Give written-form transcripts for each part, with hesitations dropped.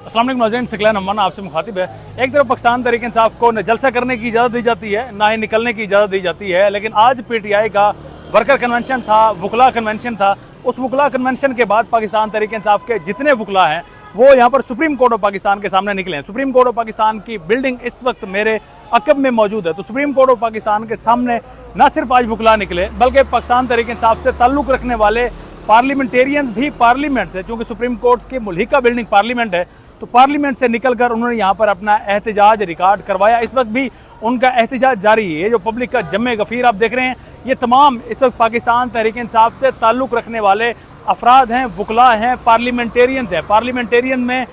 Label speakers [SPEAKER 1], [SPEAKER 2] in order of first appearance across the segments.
[SPEAKER 1] अस्सलाम वालेकुम नाज़रीन, सिकलैन अम्मान आपसे मुखातिब है। एक तरफ पाकिस्तान तहरीक इंसाफ को न जलसा करने की इजाज़त दी जाती है, ना ही निकलने की इजाज़त दी जाती है, लेकिन आज PTI का वर्कर कन्वेंशन था, वुकला कन्वेंशन था। उस वुकला कन्वेंशन के बाद पाकिस्तान तहरीक इंसाफ के जितने वुकला हैं वो यहाँ पर सुप्रीम कोर्ट ऑफ पाकिस्तान के सामने निकले हैं। सुप्रीम कोर्ट ऑफ पाकिस्तान की बिल्डिंग इस वक्त मेरे अकब में मौजूद है। तो सुप्रीम कोर्ट ऑफ पाकिस्तान के सामने न सिर्फ आज वुकला निकले, बल्कि पाकिस्तान तहरीक इंसाफ से ताल्लुक़ रखने वाले पार्लियामेंटेरियंस भी पार्लियामेंट से, चूँकि सुप्रीम कोर्ट की मुल्हिका बिल्डिंग पार्लियामेंट है, तो पार्लियामेंट से निकलकर उन्होंने यहाँ पर अपना एहतजाज रिकॉर्ड करवाया। इस वक्त भी उनका एहतजाज जारी है। जो पब्लिक का जम्मे गफ़ीर आप देख रहे हैं, ये तमाम इस वक्त पाकिस्तान तहरीक इंसाफ से ताल्लुक़ रखने वाले अफराद हैं, वुकला हैं, पार्लियामेंटेरियंस हैं। पार्लियामेंटेरियन में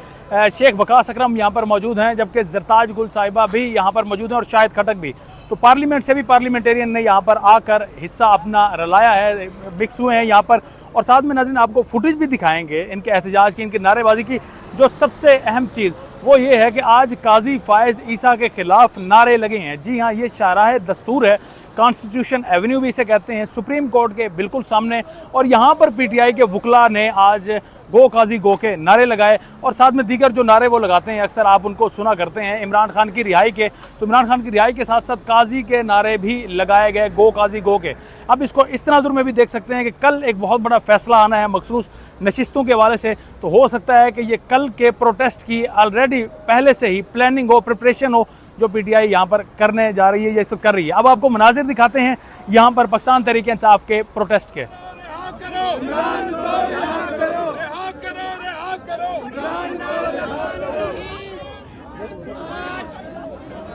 [SPEAKER 1] शेख वकास अकरम यहाँ पर मौजूद हैं, जबकि जरताज गुल साहिबा भी यहाँ पर मौजूद हैं और शाहिद खटक भी। तो पार्लियामेंट से भी पार्लियामेंटेरियन ने यहाँ पर आकर हिस्सा अपना रलाया है, मिक्स हुए हैं यहाँ पर। और साथ में नाज़रीन आपको फुटेज भी दिखाएंगे इनके एहतजाज की, इनकी नारेबाजी की। जो सबसे अहम चीज़ वो ये है कि आज काजी फ़ायज़ ईसा के ख़िलाफ़ नारे लगे हैं। जी हाँ, ये शाहराह दस्तूर है, कॉन्स्टिट्यूशन एवेन्यू भी इसे कहते हैं, सुप्रीम कोर्ट के बिल्कुल सामने। और यहाँ पर PTI के वुकला ने आज गो काजी गो के नारे लगाए और साथ में दीगर जो नारे वो लगाते हैं, अक्सर आप उनको सुना करते हैं इमरान खान की रिहाई के। तो इमरान खान की रिहाई के साथ साथ काजी के नारे भी लगाए गए, गो काजी गो के। अब इसको इस तनाजुर में भी देख सकते हैं कि कल एक बहुत बड़ा फैसला आना है मखसूस नशिस्तों के हवाले से। तो हो सकता है कि ये कल के प्रोटेस्ट की ऑलरेडी पहले से ही प्लानिंग हो, प्रिपरेशन हो, जो PTI यहाँ पर करने जा रही है या इसको कर रही है। अब आपको मनाजिर दिखाते हैं यहाँ पर पाकिस्तान तहरीक इंसाफ के प्रोटेस्ट के।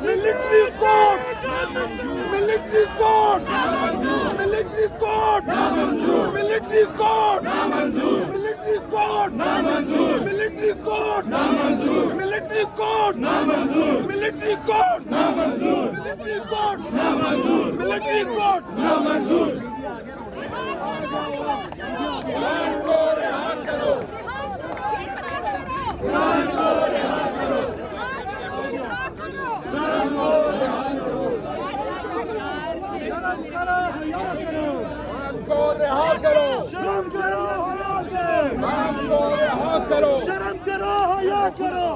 [SPEAKER 2] Military court, military court, military court, military court, military court, military court, military court, military court, military court, military court. रिहा करो, शर्म करो, हया करो, शर्म करो, हया करो।